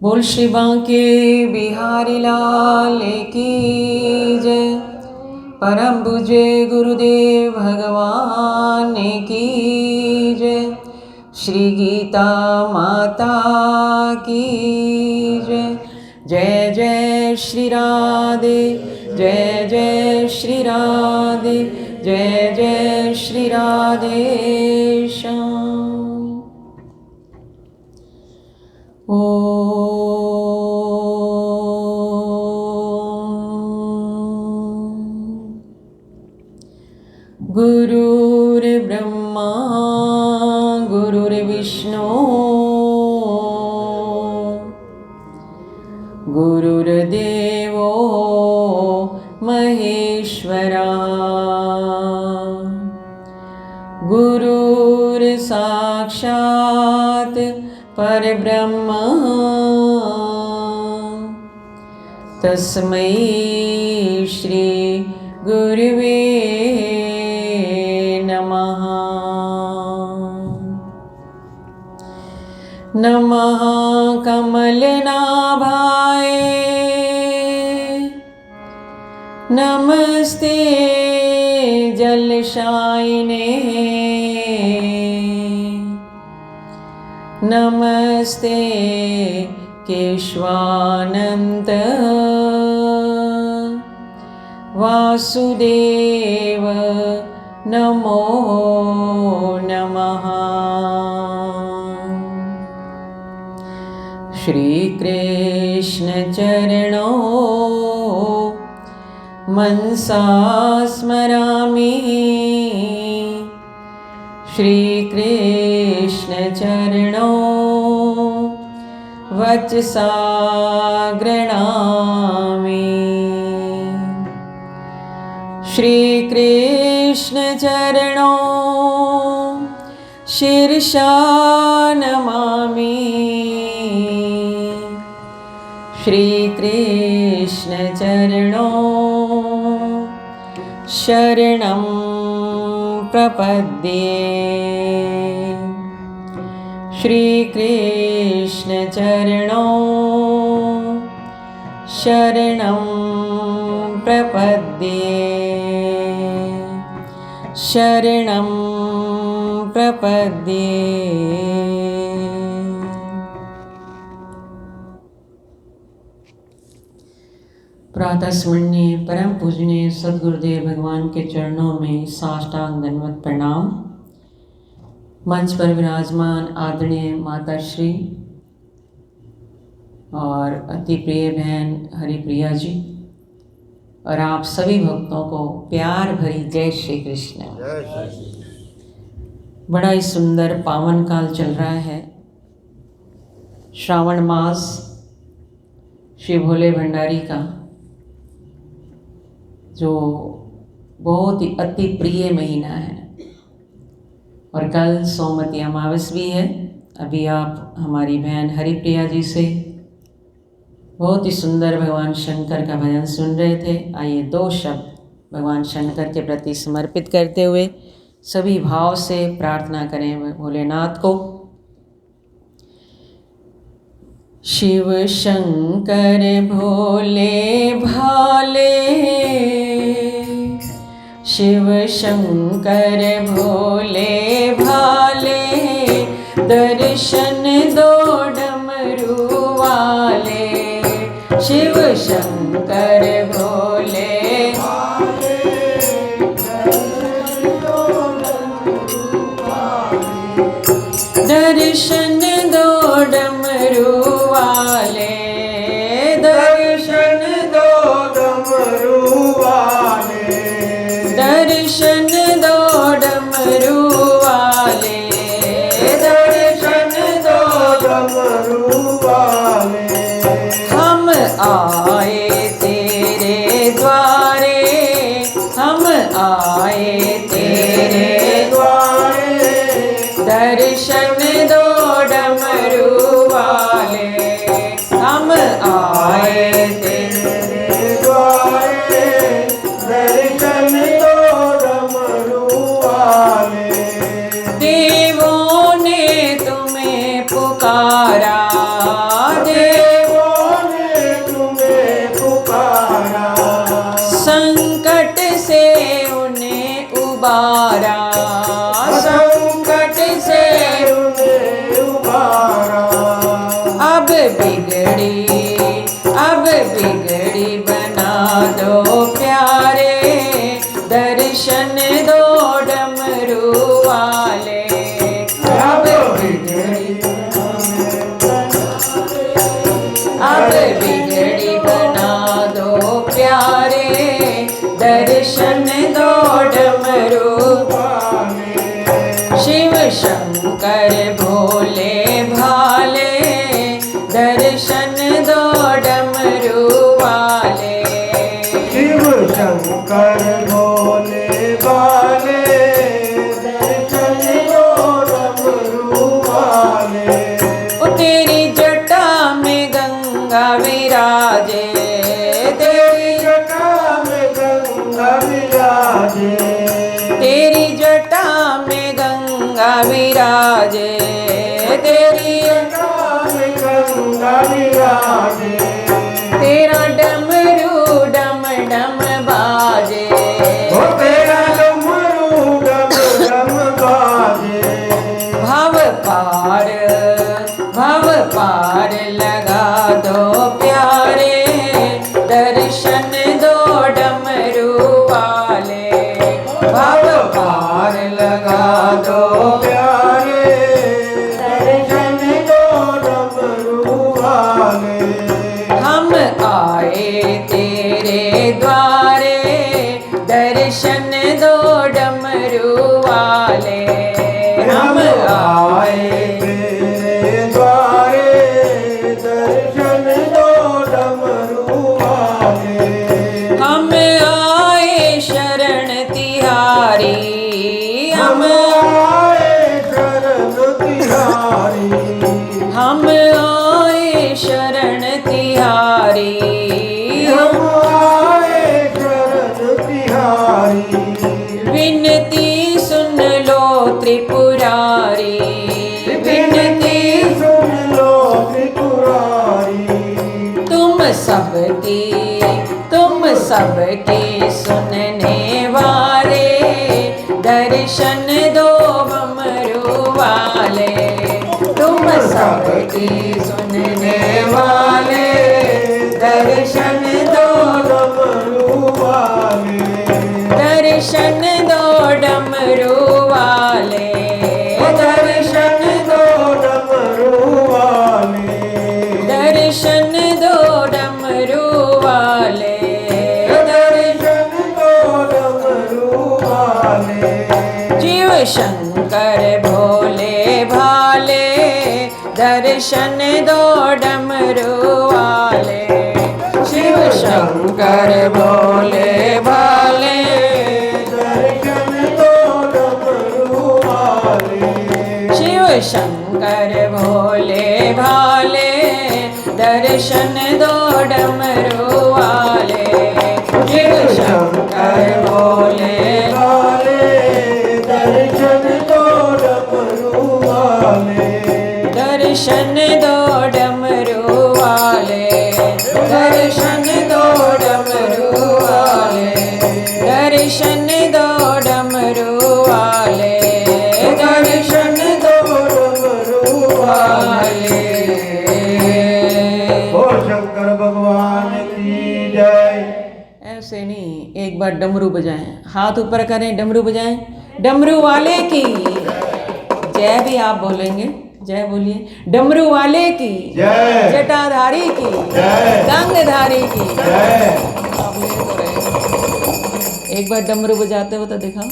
बोल श्री बांके बिहारी लाल की जय। परम पूज्य गुरुदेव भगवान की जय। श्री गीता माता की जय। जय जय श्री राधे, जय जय श्री राधे, जय जय श्री राधे श्याम। गुरुर्ब्रह्मा गुरुर्विष्णु गुरुर्देवो महेश्वरा गुरुर्साक्षात् परब्रह्म तस्मै श्री गुरुवे नमः। नमः कमलनाभाय, नमस्ते जलशायिने, नमस्ते केशवानंत वासुदेव नमो नमः। श्री कृष्ण चरणों मनसा स्मरामि, श्री कृष्ण चरणों वचसा गृह्णामि। श्री कृष्ण चरणों शीर्षा नमामि, श्री कृष्ण चरणों शरणं प्रपद्ये। श्री कृष्ण चरणों शरणं प्रपद्ये, शरणं प्रपद्ये। प्रातः स्मरणीय परम पूजनीय सद्गुरुदेव भगवान के चरणों में साष्टांग दंडवत प्रणाम। मंच पर विराजमान आदरणीय माता श्री और अति प्रिय बहन हरिप्रिया जी और आप सभी भक्तों को प्यार भरी जय श्री कृष्ण। बड़ा ही सुंदर पावन काल चल रहा है। श्रावण मास श्री भोले भंडारी का जो बहुत ही अति प्रिय महीना है और कल सोमवती अमावस भी है। अभी आप हमारी बहन हरिप्रिया जी से बहुत ही सुंदर भगवान शंकर का भजन सुन रहे थे। आइए दो शब्द भगवान शंकर के प्रति समर्पित करते हुए सभी भाव से प्रार्थना करें भोलेनाथ को। शिव शंकर भोले भाले, शिव शंकर भोले भाले, दर्शन दो डमरू वाले। शिव शंकर भोले भाले, दर्शन दो डमरू वाले, दर्शन दो डमरू वाले, दर्शन दो डमरू वाले, दर्शन दो डमरू वाले। हम आए तेरे द्वारे, हम आए तेरे द्वारे, दर्शन दो डमरू वाले। हम आए तेरे द्वारे, दर्शन दो डमरू वाले। देवों ने तुम्हें पुकारा, देव बिगड़ी बना दो प्यारे, दर्शन दो डमरू वाले। अब बिगड़ी बना दो प्यारे, दर्शन दो डमरू वाले। शिव शंकर भोले भाले, दर्शन दो डमरू वाले। शिव शंकर भोले भाले, दर्शन दो डमरू वाले। ओ तेरी जटा में गंगा विराजे, तेरी जटा में गंगा विराजे, तेरी जटा में गंगा विराजे, तेरी जटा में गंगा विराजे। तेरा डमरू डम डम बाजे, ओ तेरा डमरू डम डम बाजे। भव पार लगा दो प्यारे, दर्शन दो डमरू वाले। भव पार लगा दो प्यारे, दर्शन दो डमरू वाले। हम आए तेरे द्वारे, दर्शन दो डमरू वाले। हम आए तेरे द्वारे, दर्शन दो डमरू वाले। हम आए शरण तिहारी, हम आए शरण तिहारी, हम आए शरण तिहारी। हम आए शरण तिहारी। विनती सुन लो त्रिपुरारी, विनती सुन लो त्रिपुरारी। तुम सबकी सुनने वाले, दर्शन दो डमरू वाले। तुम सबकी सुनने वाले, दर्शन दो डमरू वाले। दर्शन दो डमरू वाले, दर्शन दो डमरू वाले। दर्शन दो डमरू वाले, दर्शन दो डमरू वाले। जीव शंकर भोले भाले, दर्शन दो डमरू वाले। शिव शंकर भोले भाले, दर्शन दो डमरू वाले। शिव शंकर भोले भाले, दर्शन दो डमरू वाले। शिव शंकर भोले वाले, दर्शन दो डमरू वाले। दर्शन दो डमरू वाले, दर्शन दो डमरू वाले, दर्शन दो डमरू वाले, दर्शन दो डमरू वाले। वाले। ओ शंकर भगवान की जय। ऐसे नहीं, एक बार डमरू बजाएं, हाथ ऊपर करें, डमरू बजाएं। डमरू वाले की जय भी आप बोलेंगे, जय बोलिए। डमरू वाले की जय। जटाधारी की जय। गंगधारी की जय। आप ले तो रहे। एक बार डमरू बजाते हो तो दिखाओ।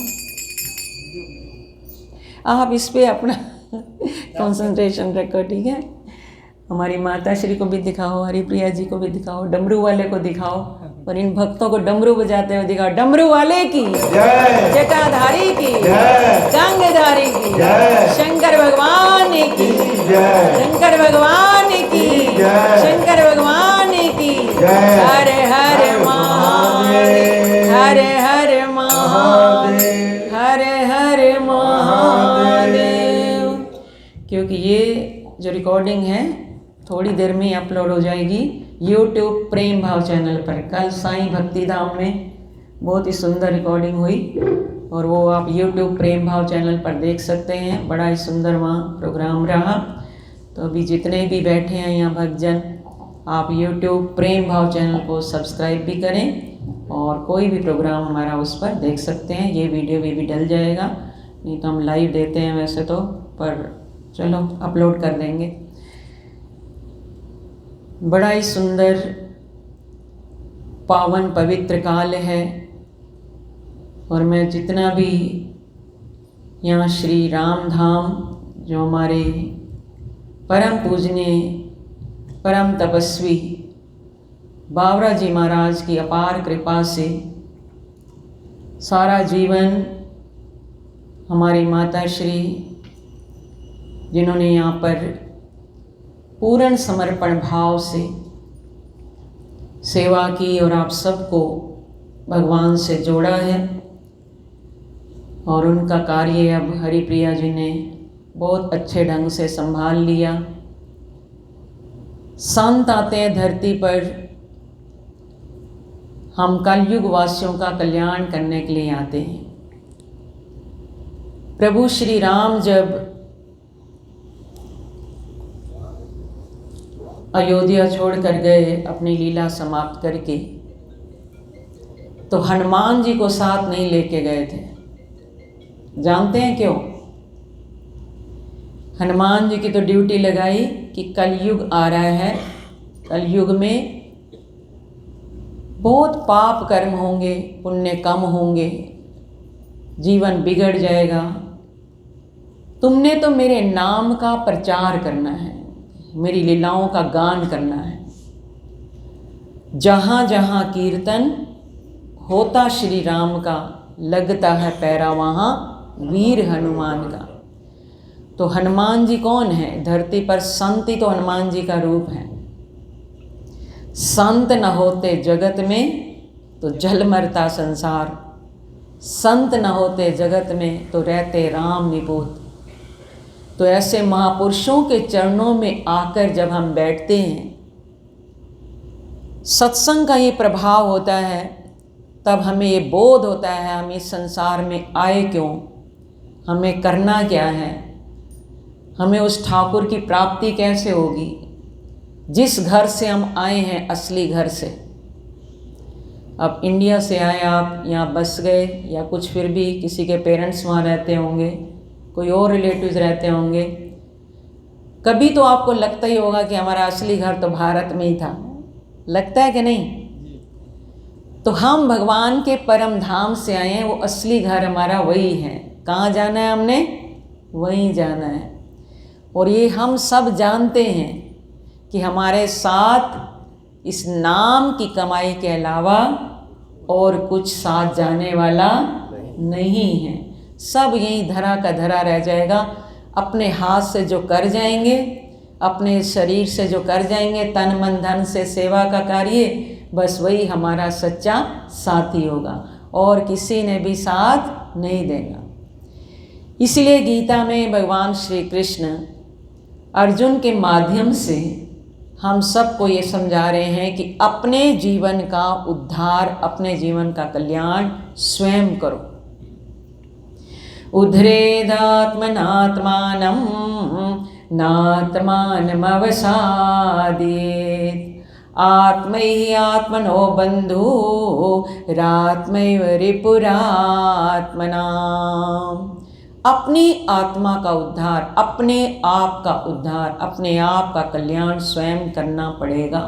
आप इस पे अपना कंसंट्रेशन रखो, ठीक है। हमारी माता श्री को भी दिखाओ, हरिप्रिया जी को भी दिखाओ, डमरू वाले को दिखाओ, और इन भक्तों को डमरू बजाते हुए दिखाओ। डमरू वाले की जय। जटाधारी की जय। गंगधारी की जय। शंकर भगवान की जय। शंकर भगवान की जय। शंकर भगवान की जय। हर हर महादेव, हर हर महादेव, हर हर महादेव। क्योंकि ये जो रिकॉर्डिंग है थोड़ी देर में अपलोड हो जाएगी YouTube प्रेम भाव चैनल पर। कल साईं भक्ति धाम में बहुत ही सुंदर रिकॉर्डिंग हुई और वो आप YouTube प्रेम भाव चैनल पर देख सकते हैं। बड़ा ही सुंदर वहाँ प्रोग्राम रहा। तो अभी जितने भी बैठे हैं यहाँ भक्तजन, आप YouTube प्रेम भाव चैनल को सब्सक्राइब भी करें और कोई भी प्रोग्राम हमारा उस पर देख सकते हैं। ये वीडियो भी डल जाएगा, नहीं तो हम लाइव देते हैं वैसे तो, पर चलो अपलोड कर देंगे। बड़ा ही सुंदर पावन पवित्र काल है और मैं जितना भी यहाँ श्री राम धाम, जो हमारे परम पूजनीय परम तपस्वी बावरा जी महाराज की अपार कृपा से सारा जीवन हमारी माता श्री, जिन्होंने यहाँ पर पूर्ण समर्पण भाव से सेवा की और आप सबको भगवान से जोड़ा है, और उनका कार्य अब हरिप्रिया जी ने बहुत अच्छे ढंग से संभाल लिया। संत आते हैं धरती पर, हम कलयुग वासियों का कल्याण करने के लिए आते हैं। प्रभु श्री राम जब अयोध्या छोड़कर गए अपनी लीला समाप्त करके, तो हनुमान जी को साथ नहीं लेके गए थे। जानते हैं क्यों? हनुमान जी की तो ड्यूटी लगाई कि कलयुग आ रहा है, कलयुग में बहुत पाप कर्म होंगे, पुण्य कम होंगे, जीवन बिगड़ जाएगा। तुमने तो मेरे नाम का प्रचार करना है, मेरी लीलाओं का गान करना है। जहाँ जहाँ कीर्तन होता श्री राम का, लगता है पैरा वहाँ वीर हनुमान का। तो हनुमान जी कौन है? धरती पर संत ही तो हनुमान जी का रूप है। संत न होते जगत में तो जल मरता संसार, संत न होते जगत में तो रहते राम निपूत। तो ऐसे महापुरुषों के चरणों में आकर जब हम बैठते हैं, सत्संग का ये प्रभाव होता है, तब हमें ये बोध होता है हम इस संसार में आए क्यों, हमें करना क्या है, हमें उस ठाकुर की प्राप्ति कैसे होगी जिस घर से हम आए हैं, असली घर से। अब इंडिया से आए आप, यहाँ बस गए, या कुछ फिर भी किसी के पेरेंट्स वहाँ रहते होंगे, कोई और रिलेटिव्स रहते होंगे, कभी तो आपको लगता ही होगा कि हमारा असली घर तो भारत में ही था। लगता है कि नहीं? तो हम भगवान के परम धाम से आए हैं, वो असली घर हमारा वही है। कहाँ जाना है हमने? वहीं जाना है। और ये हम सब जानते हैं कि हमारे साथ इस नाम की कमाई के अलावा और कुछ साथ जाने वाला नहीं है। सब यहीं धरा का धरा रह जाएगा। अपने हाथ से जो कर जाएंगे, अपने शरीर से जो कर जाएंगे, तन मन धन से सेवा का कार्य, बस वही हमारा सच्चा साथी होगा, और किसी ने भी साथ नहीं देगा। इसलिए गीता में भगवान श्री कृष्ण अर्जुन के माध्यम से हम सबको ये समझा रहे हैं कि अपने जीवन का उद्धार, अपने जीवन का कल्याण स्वयं करो। उद्धरेदात्मनात्मानं नात्मानमवसादेत्। आत्मैहि आत्मनो बन्धुरात्मैव रिपुरात्मना। अपनी आत्मा का उद्धार, अपने आप का उद्धार, अपने आप का कल्याण स्वयं करना पड़ेगा,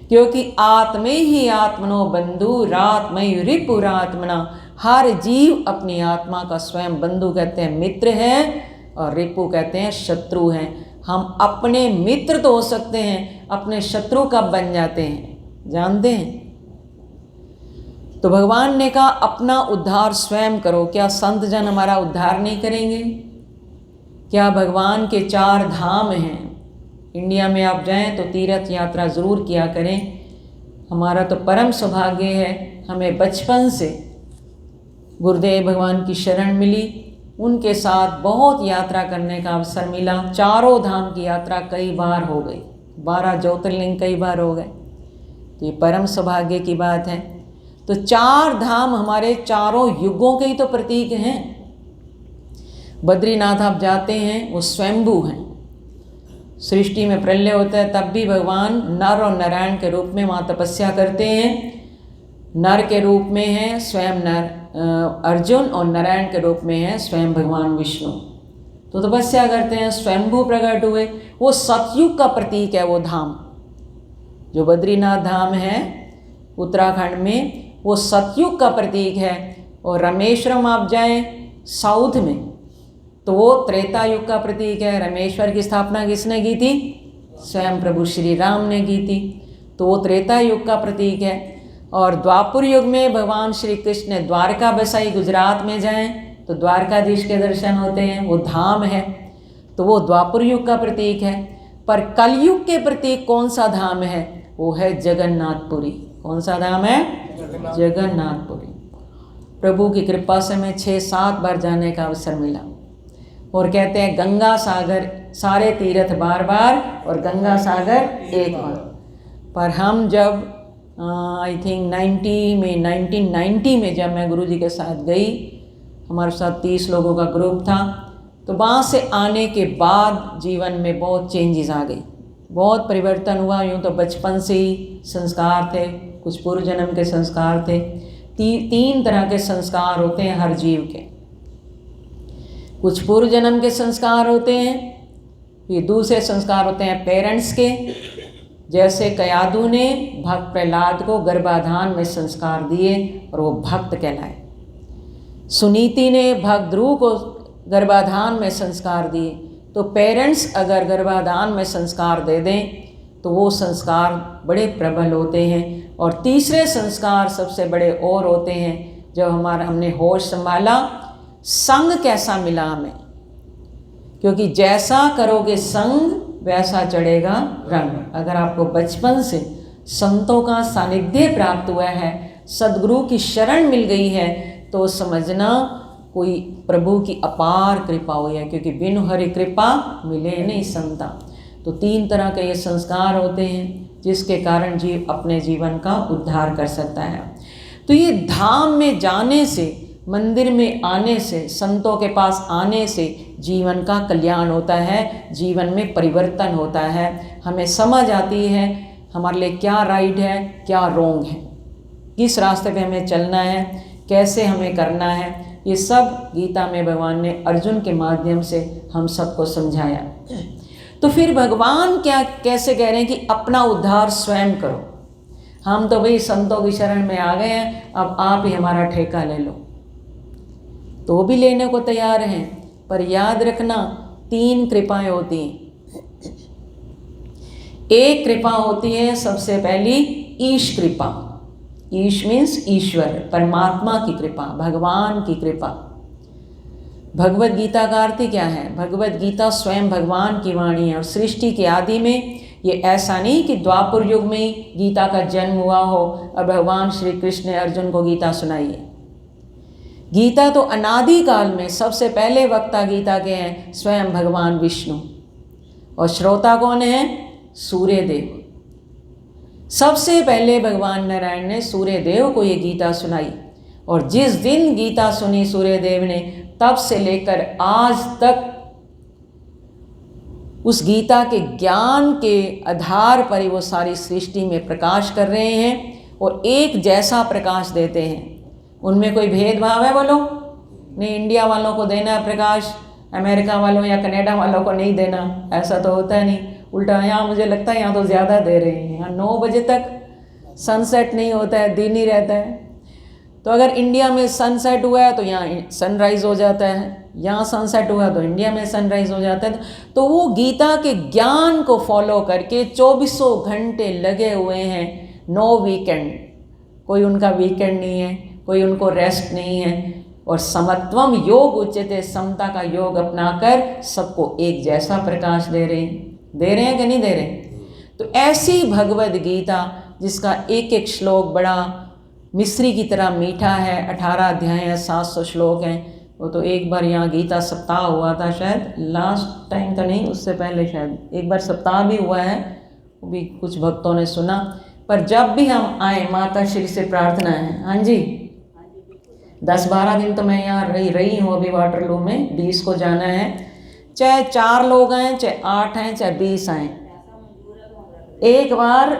क्योंकि आत्मे ही आत्मनो बंधुरात्मैव रिपुरात्मना। हर जीव अपनी आत्मा का स्वयं बंधु कहते हैं मित्र है, और रिपु कहते हैं शत्रु हैं। हम अपने मित्र तो हो सकते हैं, अपने शत्रु कब बन जाते हैं जानते हैं? तो भगवान ने कहा अपना उद्धार स्वयं करो। क्या संत जन हमारा उद्धार नहीं करेंगे? क्या भगवान के 4 धाम हैं, इंडिया में आप जाएं तो तीर्थ यात्रा ज़रूर किया करें। हमारा तो परम सौभाग्य है, हमें बचपन से गुरुदेव भगवान की शरण मिली, उनके साथ बहुत यात्रा करने का अवसर मिला। 4 धाम की यात्रा कई बार हो गई, 12 ज्योतिर्लिंग कई बार हो गए। तो ये परम सौभाग्य की बात है। तो 4 धाम हमारे चारों युगों के ही तो प्रतीक हैं। बद्रीनाथ आप जाते हैं, वो स्वयंभू हैं। सृष्टि में प्रलय होता है तब भी भगवान नर और नारायण के रूप में वहाँ तपस्या करते हैं। नर के रूप में है स्वयं नर अर्जुन और नारायण के रूप में है स्वयं भगवान विष्णु। तो तपस्या करते हैं, स्वयंभू प्रकट हुए। वो सतयुग का प्रतीक है वो धाम, जो बद्रीनाथ धाम है उत्तराखंड में, वो सतयुग का प्रतीक है। और रामेश्वरम आप जाएं साउथ में तो वो त्रेता युग का प्रतीक है। रामेश्वर की स्थापना किसने की थी? स्वयं प्रभु श्री राम ने की थी, तो वो त्रेता युग का प्रतीक है। और द्वापर युग में भगवान श्री कृष्ण ने द्वारका बसाई। गुजरात में जाएं तो द्वारकाधीश के दर्शन होते हैं, वो धाम है, तो वो द्वापर युग का प्रतीक है। पर कलयुग के प्रतीक कौन सा धाम है? वो है जगन्नाथपुरी। कौन सा धाम है? जगन्नाथपुरी। प्रभु की कृपा से मैं 6-7 बार जाने का अवसर मिला। और कहते हैं गंगा सागर सारे तीर्थ बार बार और गंगा सागर एक बार। पर हम जब आई थिंक 1990 में जब मैं गुरुजी के साथ गई, हमारे साथ 30 लोगों का ग्रुप था, तो वहाँ से आने के बाद जीवन में बहुत चेंजेस आ गई, बहुत परिवर्तन हुआ। यूँ तो बचपन से ही संस्कार थे, कुछ पूर्व जन्म के संस्कार थे। 3 तरह के संस्कार होते हैं हर जीव के। कुछ पूर्व जन्म के संस्कार होते हैं, ये दूसरे संस्कार होते हैं पेरेंट्स के। जैसे कयादू ने भक्त प्रहलाद को गर्भाधान में संस्कार दिए और वो भक्त कहलाए। सुनीति ने भक्त ध्रुव को गर्भाधान में संस्कार दिए। तो पेरेंट्स अगर गर्भाधान में संस्कार दे दें तो वो संस्कार बड़े प्रबल होते हैं। और तीसरे संस्कार सबसे बड़े और होते हैं, जब हमने होश संभाला, संग कैसा मिला हमें, क्योंकि जैसा करोगे संग वैसा चढ़ेगा रंग। अगर आपको बचपन से संतों का सानिध्य प्राप्त हुआ है, सद्गुरु की शरण मिल गई है, तो समझना कोई प्रभु की अपार कृपा हुई है, क्योंकि बिनु हरि कृपा मिले नहीं संता। तो 3 तरह के ये संस्कार होते हैं जिसके कारण जीव अपने जीवन का उद्धार कर सकता है। तो ये धाम में जाने से, मंदिर में आने से, संतों के पास आने से जीवन का कल्याण होता है, जीवन में परिवर्तन होता है। हमें समझ आती है हमारे लिए क्या राइट है, क्या रॉन्ग है, किस रास्ते पे हमें चलना है, कैसे हमें करना है। ये सब गीता में भगवान ने अर्जुन के माध्यम से हम सबको समझाया। तो फिर भगवान क्या कैसे कह रहे हैं कि अपना उद्धार स्वयं करो। हम तो भाई संतों की शरण में आ गए हैं, अब आप ही हमारा ठेका ले लो, तो भी लेने को तैयार हैं। पर याद रखना 3 कृपाएं होती हैं। एक कृपा होती है सबसे पहली ईश कृपा। ईश मीन्स ईश्वर, परमात्मा की कृपा, भगवान की कृपा। भगवत गीता का अर्थ क्या है? भगवत गीता स्वयं भगवान की वाणी है। और सृष्टि के आदि में ये ऐसा नहीं कि द्वापर युग में ही गीता का जन्म हुआ हो और भगवान श्री कृष्ण ने अर्जुन को गीता सुनाई है। गीता तो अनादि काल में सबसे पहले वक्ता गीता के हैं स्वयं भगवान विष्णु, और श्रोता कौन है? सूर्य देव। सबसे पहले भगवान नारायण ने सूर्य देव को ये गीता सुनाई। और जिस दिन गीता सुनी सूर्य देव ने, तब से लेकर आज तक उस गीता के ज्ञान के आधार पर ही वो सारी सृष्टि में प्रकाश कर रहे हैं और एक जैसा प्रकाश देते हैं। उनमें कोई भेदभाव है बोलो? नहीं, इंडिया वालों को देना है प्रकाश, अमेरिका वालों या कनाडा वालों को नहीं देना, ऐसा तो होता नहीं। उल्टा यहाँ मुझे लगता है यहाँ तो ज़्यादा दे रहे हैं। यहाँ 9 बजे तक सनसेट नहीं होता है, दिन ही रहता है। तो अगर इंडिया में सनसेट हुआ है तो यहाँ सनराइज़ हो जाता है, यहाँ सनसेट हुआ तो इंडिया में सनराइज़ हो जाता है। तो वो गीता के ज्ञान को फॉलो करके 24 घंटे लगे हुए हैं, नो वीकेंड, कोई उनका वीकेंड नहीं है, कोई उनको रेस्ट नहीं है। और समत्वम योग उच्यते, समता का योग अपनाकर सबको एक जैसा प्रकाश दे रहे हैं कि नहीं दे रहे? तो ऐसी भगवद गीता जिसका एक एक श्लोक बड़ा मिश्री की तरह मीठा है, 18 अध्याय हैं, 700 श्लोक हैं। वो तो एक बार यहाँ गीता सप्ताह हुआ था, शायद लास्ट टाइम तो नहीं, उससे पहले शायद एक बार सप्ताह भी हुआ है, वो भी कुछ भक्तों ने सुना। पर जब भी हम आए, माता श्री से प्रार्थना है। हाँ जी, 10-12 दिन तो मैं यहाँ रही हूँ अभी वाटरलू में, 20 को जाना है। चाहे 4 लोग आएँ, चाहे 8 आएँ, चाहे 20 आएँ, एक बार।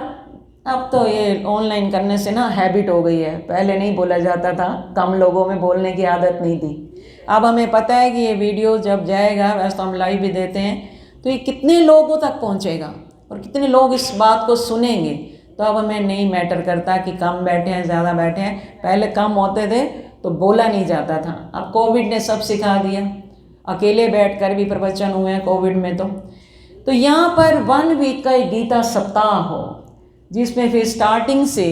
अब तो ये ऑनलाइन करने से ना हैबिट हो गई है, पहले नहीं बोला जाता था, कम लोगों में बोलने की आदत नहीं थी। अब हमें पता है कि ये वीडियो जब जाएगा, वैसे तो हम लाइव भी देते हैं, तो ये कितने लोगों तक पहुंचेगा और कितने लोग इस बात को सुनेंगे। तो अब हमें नहीं मैटर करता कि कम बैठे हैं ज़्यादा बैठे हैं, पहले कम होते थे तो बोला नहीं जाता था। अब कोविड ने सब सिखा दिया, अकेले बैठकर भी प्रवचन हुए हैं कोविड में। तो यहाँ पर 1 वीक का एक गीता सप्ताह हो, जिसमें फिर स्टार्टिंग से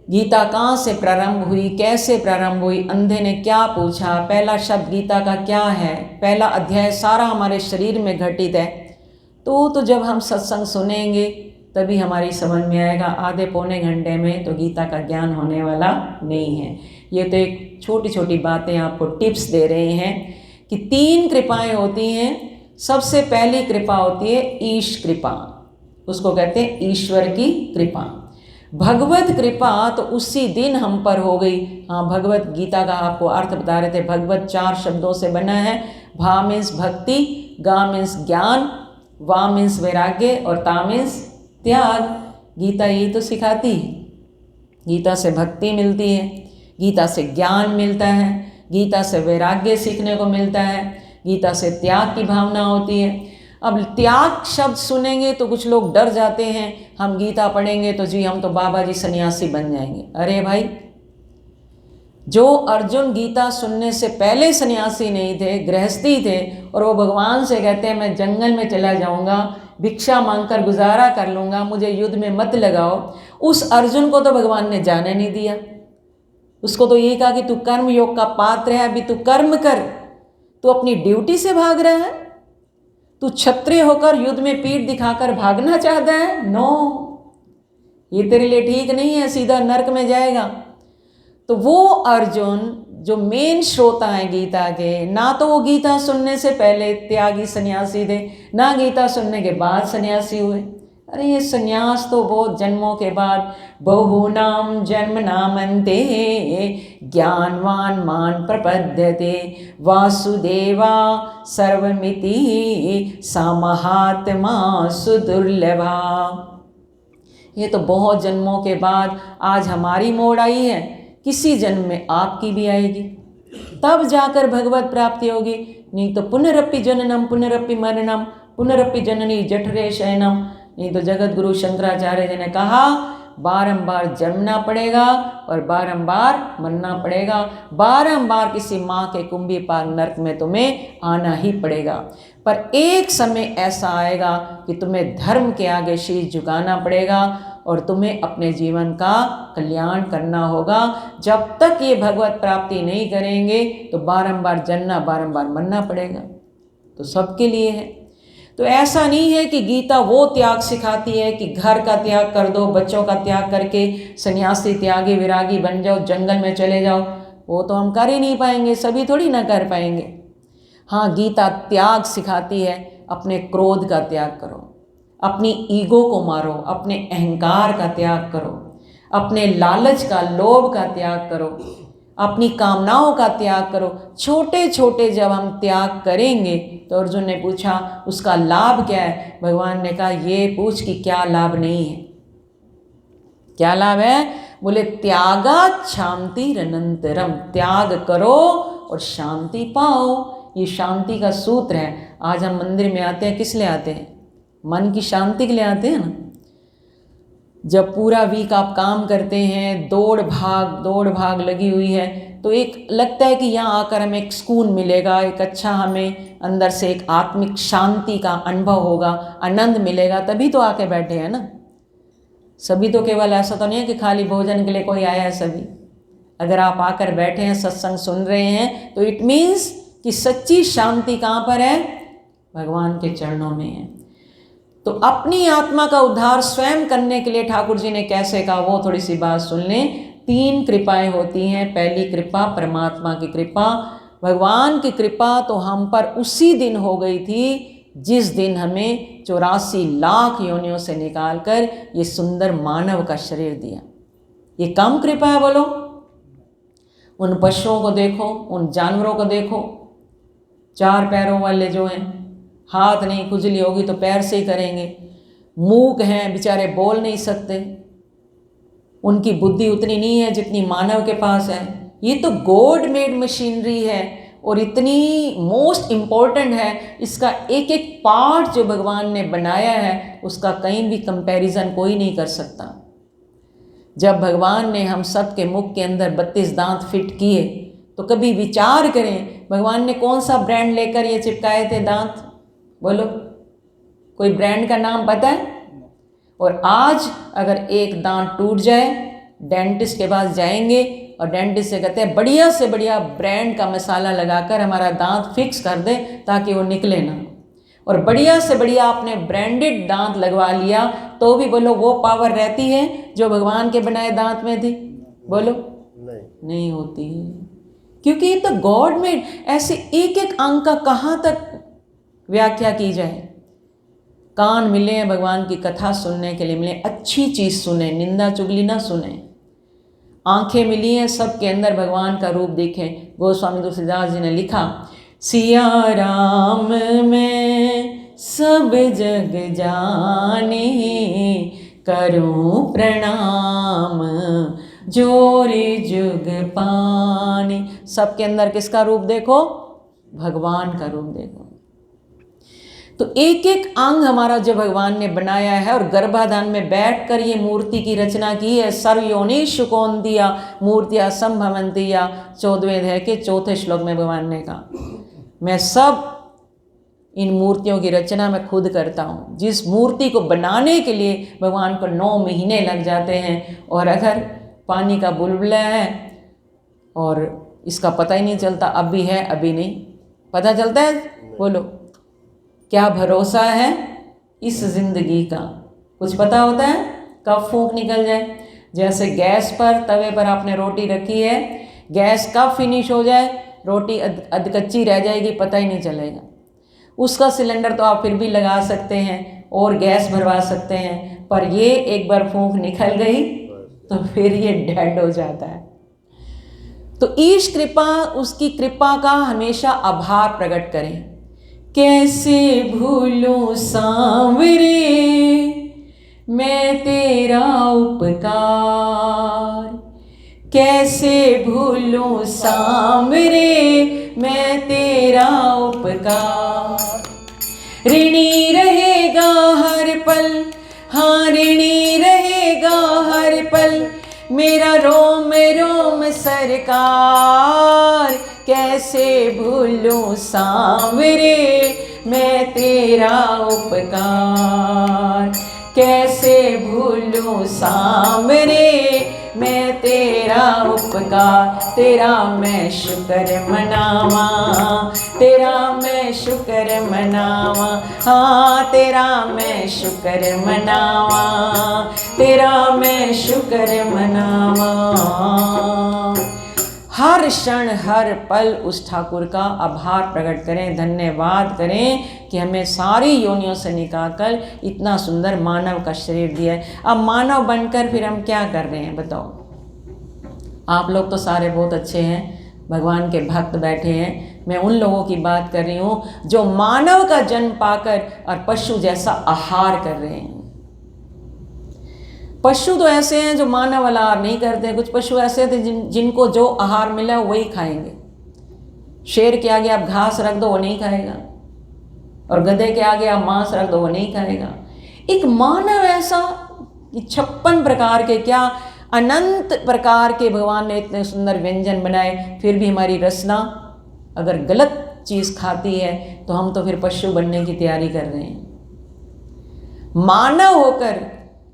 गीता कहाँ से प्रारंभ हुई, कैसे प्रारंभ हुई, अंधे ने क्या पूछा, पहला शब्द गीता का क्या है, पहला अध्याय सारा हमारे शरीर में घटित है। तो जब हम सत्संग सुनेंगे तभी हमारी समझ में आएगा। आधे पौने घंटे में तो गीता का ज्ञान होने वाला नहीं है। ये तो एक छोटी छोटी बातें आपको टिप्स दे रहे हैं कि 3 कृपाएं होती हैं। सबसे पहली कृपा होती है ईश कृपा, उसको कहते हैं ईश्वर की कृपा। भगवत कृपा तो उसी दिन हम पर हो गई। हाँ, भगवत गीता का आपको अर्थ बता रहे थे। भगवत 4 शब्दों से बना है। भा मीन्स भक्ति, गा मीन्स ज्ञान, वा मीन्स वैराग्य और ता मीन्स त्याग। गीता यही तो सिखाती है। गीता से भक्ति मिलती है, गीता से ज्ञान मिलता है, गीता से वैराग्य सीखने को मिलता है, गीता से त्याग की भावना होती है। अब त्याग शब्द सुनेंगे तो कुछ लोग डर जाते हैं, हम गीता पढ़ेंगे तो जी हम तो बाबा जी सन्यासी बन जाएंगे। अरे भाई, जो अर्जुन गीता सुनने से पहले सन्यासी नहीं थे, गृहस्थी थे, और वो भगवान से कहते हैं मैं जंगल में चला जाऊंगा, भिक्षा मांगकर गुजारा कर लूँगा, मुझे युद्ध में मत लगाओ, उस अर्जुन को तो भगवान ने जाने नहीं दिया। उसको तो ये कहा कि तू कर्म योग का पात्र है, अभी तू कर्म कर, तू अपनी ड्यूटी से भाग रहा है, तू क्षत्रिय होकर युद्ध में पीठ दिखाकर भागना चाहता है। नो, ये तेरे लिए ठीक नहीं है, सीधा नरक में जाएगा। तो वो अर्जुन जो मेन श्रोता हैं गीता के, ना तो वो गीता सुनने से पहले त्यागी सन्यासी थे, ना गीता सुनने के बाद सन्यासी हुए। अरे ये सन्यास तो बहुत जन्मों के बाद, बहुनाम जन्म नामन्ते ज्ञानवान मान प्रपद्यते वासुदेवा सर्वमिति सा महात्मा सुदुर्लभा। ये तो बहुत जन्मों के बाद आज हमारी मोड़ आई है, किसी जन्म में आपकी भी आएगी, तब जाकर भगवत प्राप्ति होगी। नहीं तो पुनरपि जननम पुनरपि मरणम पुनरपि जननी जठरे शयनम। नहीं तो जगत गुरु शंकराचार्य जी ने कहा बारंबार जन्मना पड़ेगा और बारंबार मरना पड़ेगा, बारंबार किसी माँ के कुंभी पार नरक में तुम्हें आना ही पड़ेगा। पर एक समय ऐसा आएगा कि तुम्हें धर्म के आगे शीश झुकाना पड़ेगा और तुम्हें अपने जीवन का कल्याण करना होगा। जब तक ये भगवत प्राप्ति नहीं करेंगे तो बारंबार जन्मना बारंबार मरना पड़ेगा। तो सबके लिए है। तो ऐसा नहीं है कि गीता वो त्याग सिखाती है कि घर का त्याग कर दो, बच्चों का त्याग करके सन्यासी त्यागी विरागी बन जाओ, जंगल में चले जाओ। वो तो हम कर ही नहीं पाएंगे, सभी थोड़ी ना कर पाएंगे। हाँ, गीता त्याग सिखाती है, अपने क्रोध का त्याग करो, अपनी ईगो को मारो, अपने अहंकार का त्याग करो, अपने लालच का, लोभ का त्याग करो, अपनी कामनाओं का त्याग करो। छोटे छोटे जब हम त्याग करेंगे तो अर्जुन ने पूछा उसका लाभ क्या है? भगवान ने कहा ये पूछ कि क्या लाभ नहीं है। क्या लाभ है? बोले त्यागात् शान्तिरनन्तरम, त्याग करो और शांति पाओ। ये शांति का सूत्र है। आज हम मंदिर में आते हैं, किस लिए आते हैं? मन की शांति के लिए आते हैं ना। जब पूरा वीक आप काम करते हैं, दौड़ भाग लगी हुई है, तो एक लगता है कि यहाँ आकर हमें एक सुकून मिलेगा, एक अच्छा हमें अंदर से एक आत्मिक शांति का अनुभव होगा, आनंद मिलेगा, तभी तो आके बैठे हैं ना। सभी तो केवल ऐसा तो नहीं है कि खाली भोजन के लिए कोई आया है। सभी अगर आप आकर बैठे हैं, सत्संग सुन रहे हैं, तो इट मीन्स कि सच्ची शांति कहाँ पर है? भगवान के चरणों में है। तो अपनी आत्मा का उद्धार स्वयं करने के लिए ठाकुर जी ने कैसे कहा, वो थोड़ी सी बात सुन लें। 3 कृपाएं होती हैं। पहली कृपा परमात्मा की कृपा। भगवान की कृपा तो हम पर उसी दिन हो गई थी जिस दिन हमें 84 लाख योनियों से निकालकर ये सुंदर मानव का शरीर दिया। ये कम कृपा है? बोलो। उन पशुओं को देखो, उन जानवरों को देखो, 4 पैरों वाले जो हैं, हाथ नहीं, खुजली होगी तो पैर से ही करेंगे। मूक हैं बेचारे, बोल नहीं सकते, उनकी बुद्धि उतनी नहीं है जितनी मानव के पास है। ये तो गॉड मेड मशीनरी है और इतनी मोस्ट इम्पॉर्टेंट है। इसका एक एक पार्ट जो भगवान ने बनाया है उसका कहीं भी कंपैरिजन कोई नहीं कर सकता। जब भगवान ने हम सब के मुख के अंदर 32 दांत फिट किए तो कभी विचार करें भगवान ने कौन सा ब्रांड लेकर ये चिपकाए थे दांत? बोलो, कोई ब्रांड का नाम पता है? और आज अगर एक दांत टूट जाए, डेंटिस्ट के पास जाएंगे और डेंटिस्ट से कहते हैं बढ़िया से बढ़िया ब्रांड का मसाला लगाकर हमारा दांत फिक्स कर दे ताकि वो निकले ना। और बढ़िया से बढ़िया आपने ब्रांडेड दांत लगवा लिया तो भी बोलो वो पावर रहती है जो भगवान के बनाए दांत में थी? बोलो, नहीं होती है, क्योंकि ये तो गॉड मेड। ऐसे एक एक अंग का कहाँ तक व्याख्या की जाए। कान मिले हैं भगवान की कथा सुनने के लिए, मिले अच्छी चीज़ सुने, निंदा चुगली ना सुने। आंखें मिली हैं सबके अंदर भगवान का रूप देखें। गोस्वामी तुलसीदास जी ने लिखा, सिया राम में सब जग जाने, करूं प्रणाम जोरे जुग पानी। सबके अंदर किसका रूप देखो? भगवान का रूप देखो। तो एक एक अंग हमारा जो भगवान ने बनाया है और गर्भाधान में बैठकर ये मूर्ति की रचना की है। सर्वयोनिषु कौन्तेय मूर्तिया संभवन्ति, 14वें अध्याय के 4थे श्लोक में भगवान ने कहा, मैं सब इन मूर्तियों की रचना मैं खुद करता हूँ। जिस मूर्ति को बनाने के लिए भगवान को 9 महीने लग जाते हैं, और अगर पानी का बुलबुला है और इसका पता ही नहीं चलता, अभी है अभी नहीं, पता चलता है? बोलो, क्या भरोसा है इस जिंदगी का? कुछ पता होता है कब फूंक निकल जाए? जैसे गैस पर, तवे पर आपने रोटी रखी है, गैस कब फिनिश हो जाए, रोटी अधकच्ची रह जाएगी, पता ही नहीं चलेगा। उसका सिलेंडर तो आप फिर भी लगा सकते हैं और गैस भरवा सकते हैं, पर ये एक बार फूंक निकल गई तो फिर ये डेड हो जाता है। तो ईश कृपा, उसकी कृपा का हमेशा आभार प्रकट करें। कैसे भूलूं सांवरे मैं तेरा उपकार, कैसे भूलूं सांवरे मैं तेरा उपकार। ऋणी रहेगा हर पल, हाँ ऋणी रहेगा हर पल मेरा रोम रोम सरकार। कैसे भूलूं सांवरे मैं तेरा उपकार, कैसे भूलूं सांवरे मैं तेरा उपकार। तेरा मैं शुक्र मनावा, तेरा मैं शुक्र मनावा, हाँ तेरा मैं शुक्र मनावा, तेरा मैं शुक्र मनावा। हर क्षण हर पल उस ठाकुर का आभार प्रकट करें, धन्यवाद करें कि हमें सारी योनियों से निकालकर इतना सुंदर मानव का शरीर दिया है। अब मानव बनकर फिर हम क्या कर रहे हैं बताओ? आप लोग तो सारे बहुत अच्छे हैं, भगवान के भक्त बैठे हैं। मैं उन लोगों की बात कर रही हूँ जो मानव का जन्म पाकर और पशु जैसा आहार कर रहे हैं। पशु तो ऐसे हैं जो मानव वाला आहार नहीं करते। कुछ पशु ऐसे थे जिनको जो आहार मिला वही खाएंगे। शेर के आगे आप घास रख दो वो नहीं खाएगा, और गधे के आगे आप मांस रख दो वो नहीं खाएगा। एक मानव ऐसा 56 प्रकार के, क्या अनंत प्रकार के भगवान ने इतने सुंदर व्यंजन बनाए, फिर भी हमारी रसना अगर गलत चीज़ खाती है तो हम तो फिर पशु बनने की तैयारी कर रहे हैं। मानव होकर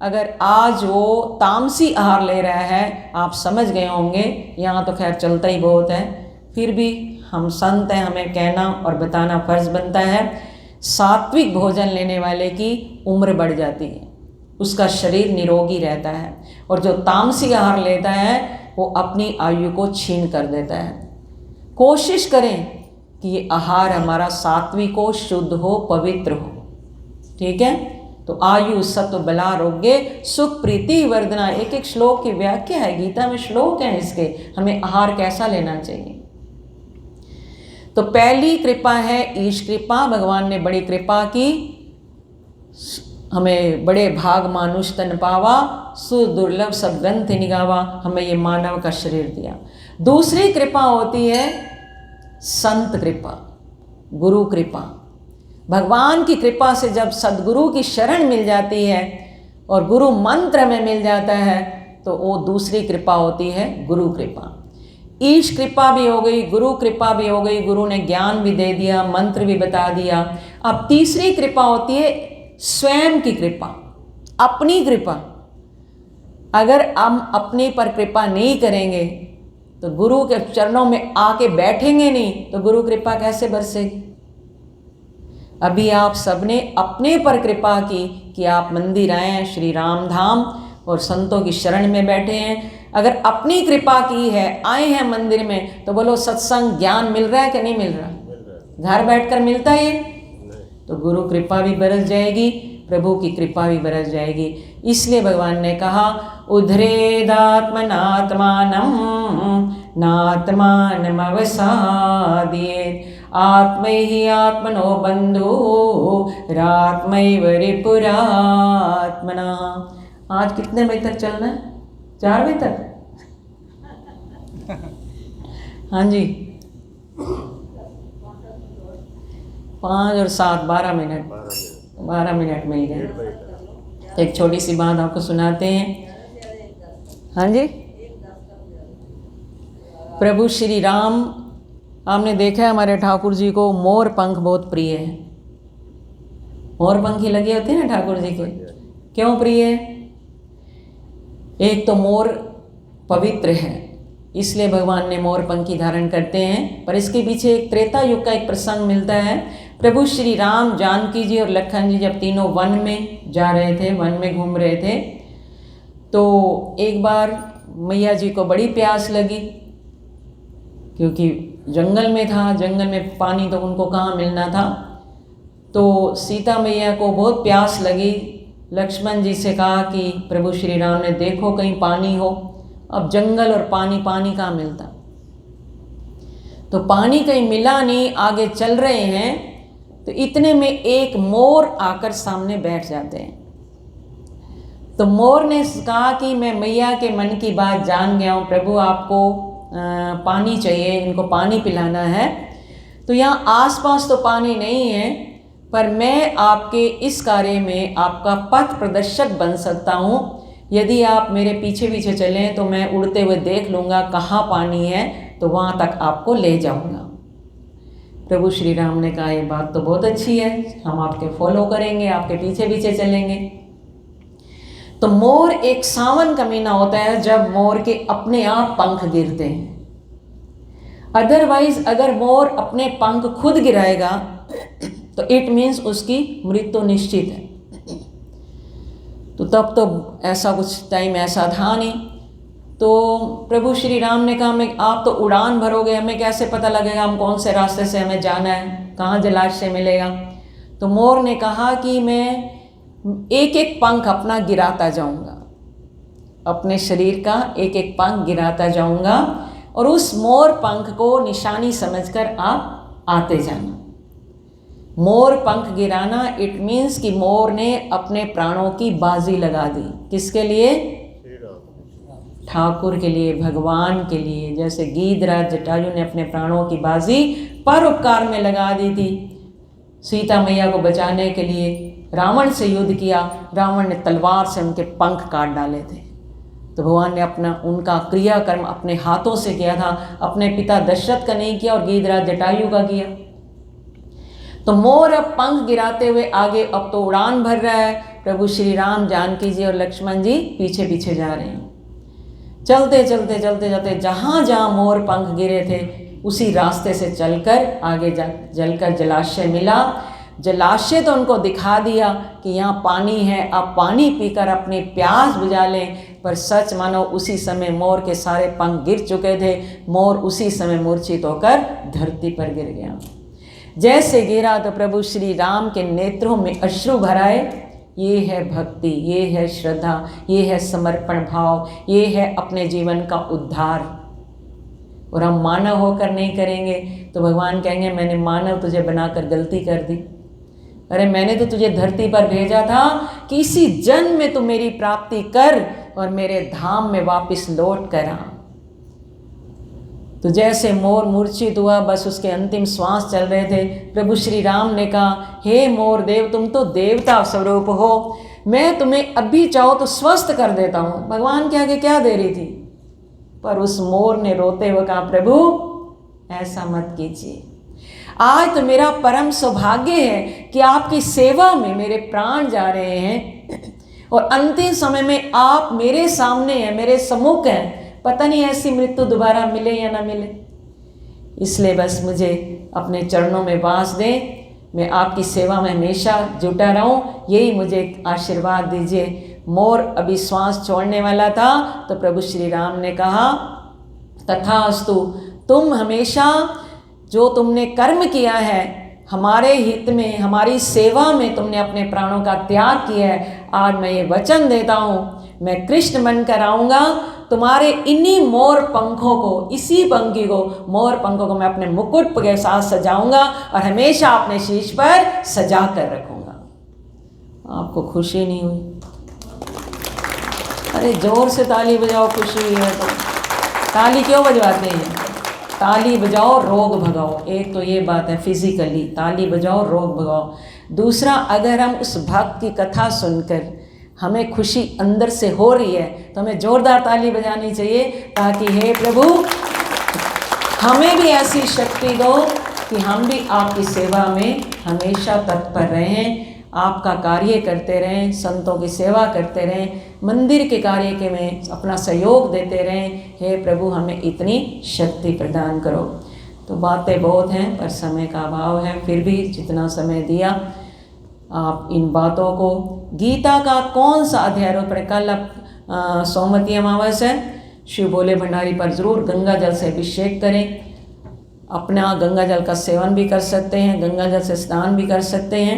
अगर आज वो तामसी आहार ले रहा है, आप समझ गए होंगे, यहाँ तो खैर चलता ही बहुत है, फिर भी हम संत हैं, हमें कहना और बताना फर्ज बनता है। सात्विक भोजन लेने वाले की उम्र बढ़ जाती है, उसका शरीर निरोगी रहता है, और जो तामसी आहार लेता है वो अपनी आयु को छीन कर देता है। कोशिश करें कि ये आहार हमारा सात्विक हो, शुद्ध हो, पवित्र हो, ठीक है? तो आयु सत्व बला आरोग्य सुख प्रीति वर्धना, एक एक श्लोक की व्याख्या है, गीता में श्लोक हैं इसके, हमें आहार कैसा लेना चाहिए। तो पहली कृपा है ईश कृपा, भगवान ने बड़ी कृपा की, हमें बड़े भाग मानुष तन पावा, सुदुर्लभ सब ग्रंथ निगावा, हमें ये मानव का शरीर दिया। दूसरी कृपा होती है संत कृपा, गुरु कृपा। भगवान की कृपा से जब सद्गुरु की शरण मिल जाती है और गुरु मंत्र में मिल जाता है तो वो दूसरी कृपा होती है गुरु कृपा। ईश कृपा भी हो गई, गुरु कृपा भी हो गई, गुरु ने ज्ञान भी दे दिया, मंत्र भी बता दिया। अब तीसरी कृपा होती है स्वयं की कृपा, अपनी कृपा। अगर हम अपने पर कृपा नहीं करेंगे तो गुरु के चरणों में आके बैठेंगे नहीं तो गुरु कृपा कैसे बरसेगी। अभी आप सबने अपने पर कृपा की कि आप मंदिर आए हैं, श्री राम धाम, और संतों की शरण में बैठे हैं। अगर अपनी कृपा की है, आए हैं मंदिर में, तो बोलो सत्संग ज्ञान मिल रहा है कि नहीं मिल रहा? घर बैठकर मिलता है तो गुरु कृपा भी बरस जाएगी, प्रभु की कृपा भी बरस जाएगी। इसलिए भगवान ने कहा उद्धरेदात्मनात्मानं नात्मानम् अवसादयेत्, आत्मैहि आत्मनो बंधु रात्मैव रिपुरात्मनः। आज कितने बजे तक चलना है? 4 बजे तक? हाँ जी, 5 और 7 12 मिनट, 12 मिनट मिल गए। एक छोटी सी बात आपको सुनाते हैं। हाँ जी, प्रभु श्री राम, आपने देखा है हमारे ठाकुर जी को मोर पंख बहुत प्रिय है। मोर पंखी लगे होते हैं ना ठाकुर जी के, क्यों प्रिय है? एक तो मोर पवित्र है, इसलिए भगवान ने मोर पंखी धारण करते हैं। पर इसके पीछे एक त्रेता युग का एक प्रसंग मिलता है। प्रभु श्री राम, जानकी जी और लखन जी जब तीनों वन में जा रहे थे, वन में घूम रहे थे, तो एक बार मैया जी को बड़ी प्यास लगी, क्योंकि जंगल में था, जंगल में पानी तो उनको कहाँ मिलना था। तो सीता मैया को बहुत प्यास लगी। लक्ष्मण जी से कहा कि प्रभु श्री राम ने देखो कहीं पानी हो। अब जंगल और पानी, पानी कहाँ मिलता? तो पानी कहीं मिला नहीं, आगे चल रहे हैं तो इतने में एक मोर आकर सामने बैठ जाते हैं। तो मोर ने कहा कि मैं मैया के मन की बात जान गया हूँ, प्रभु आपको पानी चाहिए, इनको पानी पिलाना है। तो यहाँ आसपास तो पानी नहीं है, पर मैं आपके इस कार्य में आपका पथ प्रदर्शक बन सकता हूँ। यदि आप मेरे पीछे पीछे चलें तो मैं उड़ते हुए देख लूँगा कहाँ पानी है, तो वहाँ तक आपको ले जाऊँगा। प्रभु श्री राम ने कहा ये बात तो बहुत अच्छी है, हम आपके फॉलो करेंगे, आपके पीछे पीछे चलेंगे। तो मोर एक सावन का महीना होता है जब मोर के अपने आप पंख गिरते हैं। अदरवाइज अगर मोर अपने पंख खुद गिराएगा तो इट मीन्स उसकी मृत्यु निश्चित है। तो तब तो ऐसा कुछ टाइम ऐसा था नहीं। तो प्रभु श्री राम ने कहा मैं, आप तो उड़ान भरोगे, हमें कैसे पता लगेगा हम कौन से रास्ते से हमें जाना है, कहाँ जलाशय मिलेगा। तो मोर ने कहा कि मैं एक एक पंख अपना गिराता जाऊंगा, अपने शरीर का एक एक पंख गिराता जाऊंगा, और उस मोर पंख को निशानी समझकर आप आते जाना। मोर पंख गिराना इट मीन्स कि मोर ने अपने प्राणों की बाजी लगा दी। किसके लिए? ठाकुर के लिए, भगवान के लिए। जैसे गीधराज जटायु ने अपने प्राणों की बाजी परोपकार में लगा दी थी, सीता मैया को बचाने के लिए रावण से युद्ध किया, रावण ने तलवार से उनके पंख काट डाले थे। तो भगवान ने अपना उनका क्रियाकर्म अपने हाथों से किया था, अपने पिता दशरथ का नहीं किया और गीधराज जटायु का किया। तो मोर अब पंख गिराते हुए आगे अब तो उड़ान भर रहा है। प्रभु श्री राम, जानकी जी और लक्ष्मण जी पीछे पीछे जा रहे हैं। चलते चलते चलते चलते जहाँ जहाँ मोर पंख गिरे थे उसी रास्ते से चलकर आगे जलकर जलाशय मिला। जलाशय तो उनको दिखा दिया कि यहाँ पानी है, आप पानी पीकर अपनी प्यास बुझा लें। पर सच मानो उसी समय मोर के सारे पंख गिर चुके थे। मोर उसी समय मूर्छित होकर धरती पर गिर गया। जैसे गिरा तो प्रभु श्री राम के नेत्रों में अश्रु भराए। ये है भक्ति, ये है श्रद्धा, ये है समर्पण भाव, ये है अपने जीवन का उद्धार। और हम मानव होकर नहीं करेंगे तो भगवान कहेंगे मैंने मानव तुझे बनाकर गलती कर दी। अरे मैंने तो तुझे धरती पर भेजा था कि इसी जन्म में तू मेरी प्राप्ति कर और मेरे धाम में वापस लौट कर आ। तो जैसे मोर मूर्छित हुआ, बस उसके अंतिम श्वास चल रहे थे, प्रभु श्री राम ने कहा, हे मोर देव, तुम तो देवता स्वरूप हो, मैं तुम्हें अभी चाहो तो स्वस्थ कर देता हूँ। भगवान के आगे क्या दे रही थी? पर उस मोर ने रोते हुए कहा, प्रभु ऐसा मत कीजिए, आज तो मेरा परम सौभाग्य है कि आपकी सेवा में मेरे प्राण जा रहे हैं और अंतिम समय में आप मेरे सामने हैं, मेरे सम्मुख हैं। पता नहीं ऐसी मृत्यु दोबारा मिले या ना मिले, इसलिए बस मुझे अपने चरणों में वास दें, मैं आपकी सेवा में हमेशा जुटा रहूं, यही मुझे आशीर्वाद दीजिए। मोर अभी श्वास छोड़ने वाला था तो प्रभु श्री राम ने कहा, तथास्तु, तुम हमेशा जो तुमने कर्म किया है हमारे हित में, हमारी सेवा में तुमने अपने प्राणों का त्याग किया है, आज मैं ये वचन देता हूँ, मैं कृष्ण बनकर आऊँगा, तुम्हारे इन्हीं मोर पंखों को, इसी पंखी को, मोर पंखों को मैं अपने मुकुट के साथ सजाऊंगा और हमेशा अपने शीश पर सजा कर रखूँगा। आपको खुशी नहीं हुई? अरे जोर से ताली बजाओ, खुशी हुई है तो। ताली क्यों बजवाते हैं? ताली बजाओ, रोग भगाओ। एक तो ये बात है, फिजिकली ताली बजाओ, रोग भगाओ। दूसरा, अगर हम उस भक्त की कथा सुनकर हमें खुशी अंदर से हो रही है तो हमें जोरदार ताली बजानी चाहिए, ताकि हे प्रभु हमें भी ऐसी शक्ति दो कि हम भी आपकी सेवा में हमेशा तत्पर रहें, आपका कार्य करते रहें, संतों की सेवा करते रहें, मंदिर के कार्य के में अपना सहयोग देते रहें। हे प्रभु हमें इतनी शक्ति प्रदान करो। तो बातें बहुत हैं पर समय का अभाव है, फिर भी जितना समय दिया आप इन बातों को, गीता का कौन सा अध्याय पर कल सोमवती अमावस्या है, शिव भोले भंडारी पर ज़रूर गंगा जल से अभिषेक करें। अपना गंगा जल का सेवन भी कर सकते हैं, गंगा जल से स्नान भी कर सकते हैं।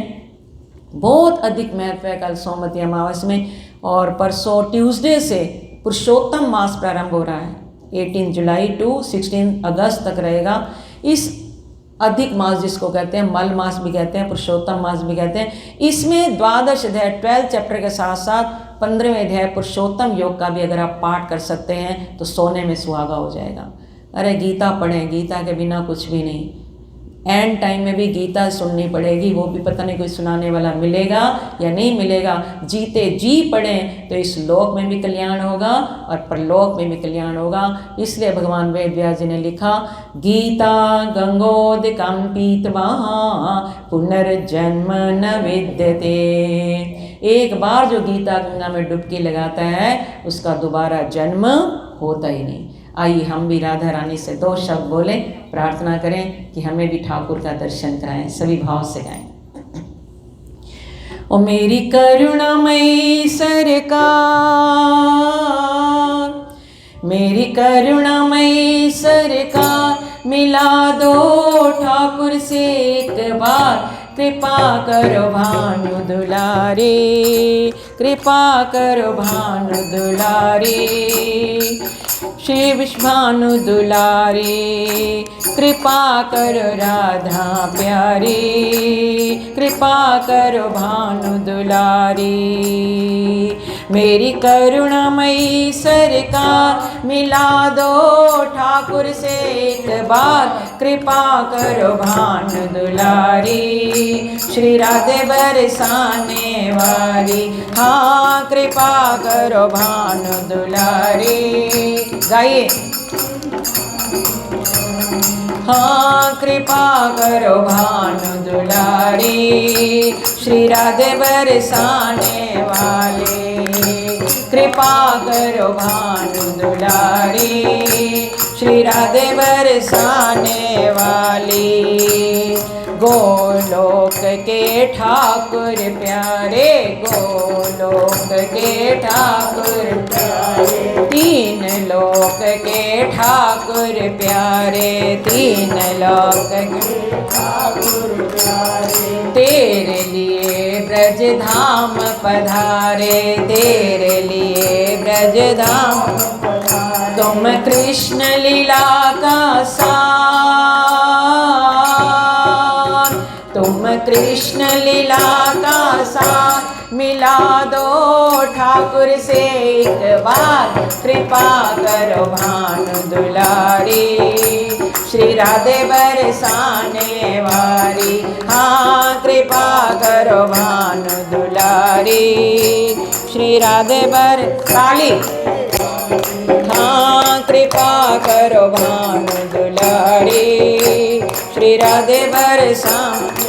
बहुत अधिक महत्व है कल सोमवती अमावस्या में। और परसों ट्यूसडे से पुरुषोत्तम मास प्रारंभ हो रहा है, 18 जुलाई टू 16 अगस्त तक रहेगा। इस अधिक मास जिसको कहते हैं, मल मास भी कहते हैं, पुरुषोत्तम मास भी कहते हैं, इसमें 12 अध्याय 12 चैप्टर के साथ साथ 15वें अध्याय पुरुषोत्तम योग का भी अगर आप पाठ कर सकते हैं तो सोने में सुहागा हो जाएगा। अरे गीता पढ़ें, गीता के बिना कुछ भी नहीं। एंड टाइम में भी गीता सुननी पड़ेगी, वो भी पता नहीं कोई सुनाने वाला मिलेगा या नहीं मिलेगा। जीते जी पढ़ें तो इस लोक में भी कल्याण होगा और परलोक में भी कल्याण होगा। इसलिए भगवान वेद व्यास जी ने लिखा, गीता गंगोदकं पीत्वा पुनर्जन्म न विद्यते। एक बार जो गीता गंगा में डुबकी लगाता है उसका दोबारा जन्म होता ही नहीं। आइए हम भी राधा रानी से 2 शब्द बोलें, प्रार्थना करें कि हमें भी ठाकुर का दर्शन कराएं। सभी भाव से गाएं। ओ मेरी करुणामयी सरकार, मेरी करुणामयी सरकार, मिला दो ठाकुर से एक बार, कृपा करो भानु दुलारे, कृपा करो भानु दुलारे, श्री विश्वानु दुलारे, कृपा करो राधा प्यारे, कृपा करो भानु दुलारे। मेरी करुणामयी सरकार, मिला दो ठाकुर से एक बार, कृपा करो भानु दुलारी, श्री राधे बरसाने वाली, हाँ कृपा करो भानु दुलारी। गाइए, हाँ कृपा करो भानु दुलारी, श्री राधे बरसाने वाले, कृपा करो भानु दुलारी, श्री राधे बरसाने वाली। गोलोक के ठाकुर प्यारे, गोलोक के ठाकुर प्यारे, 3 लोक के ठाकुर प्यारे, 3 लोक के ठाकुर प्यारे, तेरे लिए ब्रज धाम पधारे, तेरे लिए ब्रज धाम पधारे, तो तुम कृष्ण लीला का सार, तुम कृष्ण लीला का सार मिला दो ठाकुर से एक बार, कृपा करो भानु दुलारी, श्री राधे बरसाने वाली। हाँ कृपा करो भानु दुलारी, श्री राधे बरसाली। हाँ कृपा करो भानु दुलारी, श्री राधे बरसाने।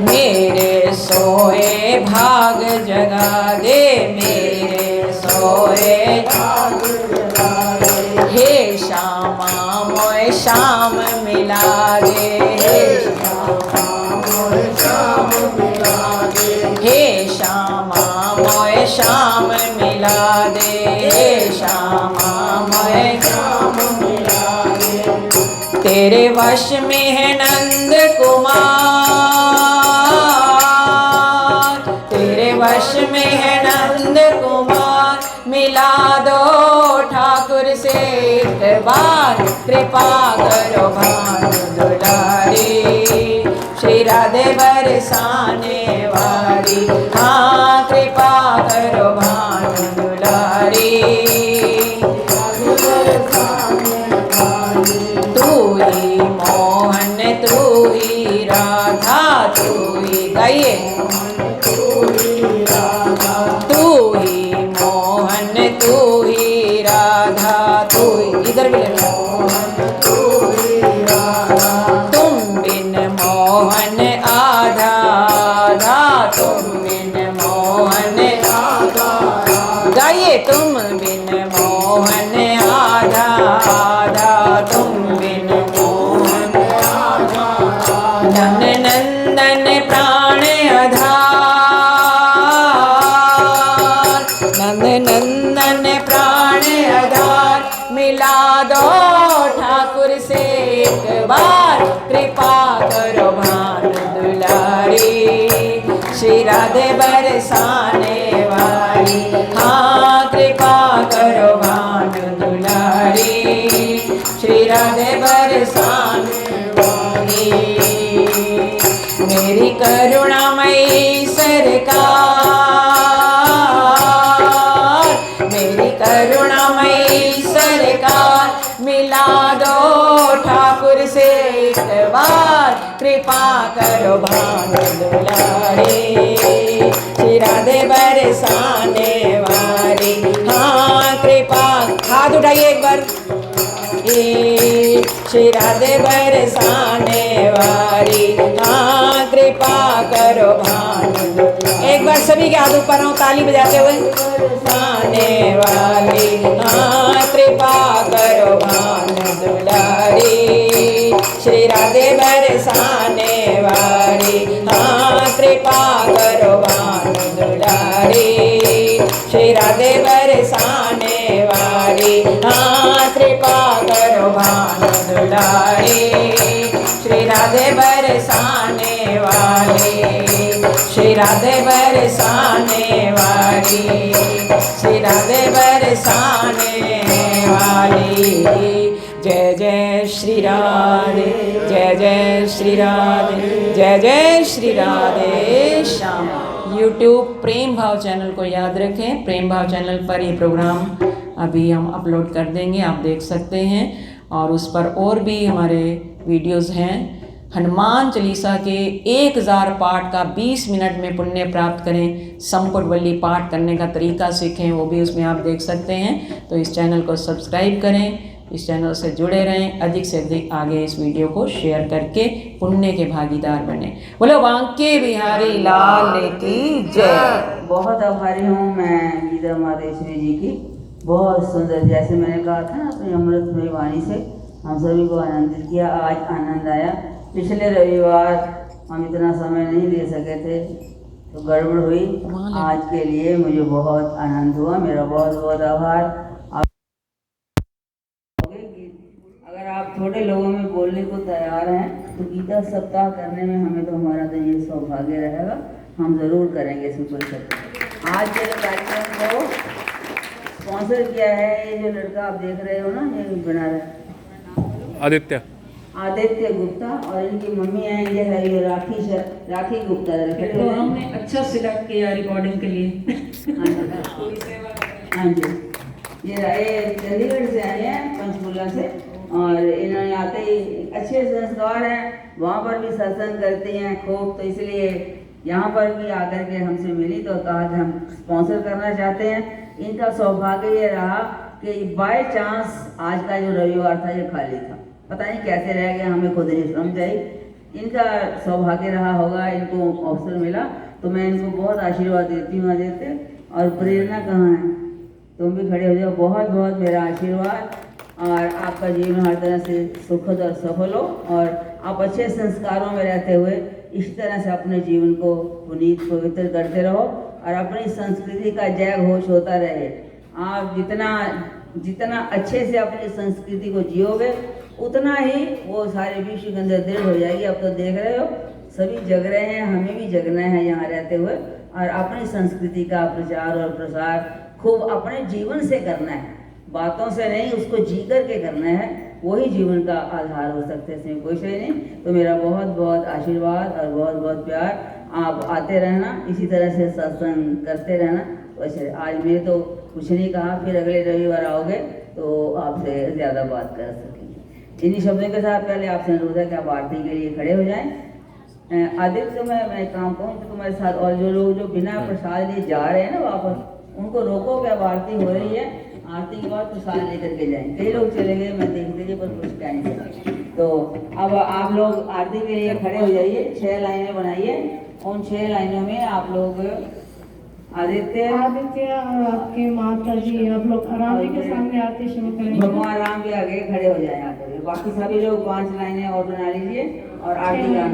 मेरे सोए भाग जगा दे, मेरे सोए भाग जगा दे। हे श्यामा मोए श्याम मिला दे, हे श्यामा मोए श्याम मिला दे, हे श्यामा मोए श्याम मिला दे, हे श्यामा मोए श्याम मिला दे। तेरे वश में है नंद कुमार, तेरे वश में है नंद कुमार, मिला दो ठाकुर से एक बार, कृपा करो भानु दुलारी, श्री राधे बरसाने वाली। हाँ कृपा करो भानु दुलारी, तू ही मोहन तू ही राधा, तू ही गाइए, तू ही मोहन तू ही राधा, तू ही इधर भी लेना, तुम बिन मोहन आधा आधा, तुम बिन मोहन आधा, गाइए तुम बिन मोहन आधा आधा, तुम बिन मोहन आधा। नन नंदन प्राण आधार, नंद नंदन प्राण आधार, मिला दो ठाकुर से एक बार, कृपा करो भानु दुलारी, श्री राधे बरसाने वाली। हाँ कृपा करो भानु दुलारी, श्री राधे बरसाने वाली। मेरी करुणामयी सरकार, मेरी करुणामयी सरकार, मिला दो ठाकुर से एक बार, कृपा करो भानु दुलारी, श्री राधे बरसाने वाली। हाँ कृपा, हाथ उठाइए एक बार, श्री राधे बरसाने वाली। हाँ कृपा करो भानु, एक बार सभी के हाथ ऊपर हो ताली बजाते हुए, बरसाने वाली। हाँ कृपा करो भानु दुलारी, श्री राधे बरसाने वाली। हाँ कृपा करो भानु दुलारी, श्री राधे बरसाने वाली। हाँ कृपा करो भानु दुलारी, श्री राधे बरसाने वाली, श्री राधे बरसाने वाली, श्री राधे बरसाने वाली। जय जय श्री राधे, जय जय श्री राधे, जय जय श्री राधे श्याम। यूट्यूब प्रेम भाव चैनल को याद रखें, प्रेम भाव चैनल पर ये प्रोग्राम अभी हम अपलोड कर देंगे, आप देख सकते हैं। और उस पर और भी हमारे वीडियोस हैं। हनुमान चालीसा के 1000 पाठ का 20 मिनट में पुण्य प्राप्त करें, संपुटवल्ली पाठ करने का तरीका सीखें, वो भी उसमें आप देख सकते हैं। तो इस चैनल को सब्सक्राइब करें, इस चैनल से जुड़े रहें, अधिक से अधिक आगे इस वीडियो को शेयर करके पुण्य के भागीदार बने। बोलो बांके बिहारी लाल की जय। बहुत आभारी हूँ मैं गीता मातेश्वरी जी की, बहुत सुंदर, जैसे मैंने कहा था ना अपनी अमृतमयी वाणी से हम सभी को आनंदित किया। आज आनंद आया। पिछले रविवार हम इतना समय नहीं दे सके थे तो गड़बड़ हुई, आज के लिए मुझे बहुत आनंद हुआ। मेरा बहुत बहुत आभार। अगर आप छोटे लोगों में बोलने को तैयार हैं तो गीता सप्ताह करने में हमें तो हमारा तो ये सौभाग्य रहेगा, हम ज़रूर करेंगे सुपर सप्ताह। आज के कार्यक्रम को स्पॉन्सर किया है ये जो लड़का आप देख रहे हो ना, ये बना रहा है आदित्य आदित्य गुप्ता, और इनकी मम्मी है ये है ये राखी गुप्ता। तो हमने अच्छा सिलेक्ट किया रिकॉर्डिंग के लिए। हाँ जी, ये चंडीगढ़ से आए हैं, पंचकुला से, और इन्होंने आते ही अच्छे संस्कार हैं, वहाँ पर भी सत्संग करती हैं खूब, तो इसलिए यहाँ पर भी आकर के हमसे मिली तो कहा कि हम स्पॉन्सर करना चाहते हैं। इनका सौभाग्य ये रहा कि बाय चांस आज का जो रविवार था ये खाली था, पता नहीं कैसे रह गया, हमें खुद नहीं समझ आई। इनका सौभाग्य रहा होगा, इनको अवसर मिला, तो मैं इनको बहुत आशीर्वाद देती हूँ आदित्य। और प्रेरणा कहाँ है, तुम भी खड़े हो जाओ, बहुत बहुत मेरा आशीर्वाद, और आपका जीवन हर तरह से सुखद और सफल हो, और आप अच्छे संस्कारों में रहते हुए इस तरह से अपने जीवन को पुनीत पवित्र करते रहो, और अपनी संस्कृति का जय घोष होता रहे। आप जितना अच्छे से अपनी संस्कृति को जियोगे उतना ही वो सारे विश्व के अंदर दृढ़ हो जाएगी। अब तो देख रहे हो सभी जग रहे हैं, हमें भी जगना है यहाँ रहते हुए, और अपनी संस्कृति का प्रचार और प्रसार खूब अपने जीवन से करना है, बातों से नहीं, उसको जी करके करना है, वही जीवन का आधार हो सकते हैं, इसमें कोई सही नहीं। तो मेरा बहुत बहुत आशीर्वाद और बहुत बहुत प्यार, आप आते रहना, इसी तरह से सत्संग करते रहना। वैसे आज मैं तो कुछ नहीं कहा, फिर अगले रविवार आओगे तो आपसे ज़्यादा बात कर सकेंगे। इन्हीं शब्दों के साथ पहले आपसे अनुरोध है कि आप आरती के लिए खड़े हो जाएं। आदित्य मैं काम कहूँ तो तुम्हारे साथ, और जो लोग जो बिना प्रसाद लिए जा रहे हैं ना वापस, उनको रोको कि अब आरती हो रही है, आरती के बाद प्रसाद लेकर के जाएं। कई लोग चले गए, मैं देखते गए, पर कुछ क्या नहीं सकता। तो अब आप लोग आरती के लिए खड़े हो जाइए, 6 लाइनें बनाइए, उन 6 लाइनों में आप लोग आदित्य और आपके माता जी, आप लोग राम जी के सामने आरती शुरू करेंगे। भगवान राम के आगे खड़े हो जाए आकर, बाकी सभी लोग 5 लाइनें और बना लीजिए और आरती गाना।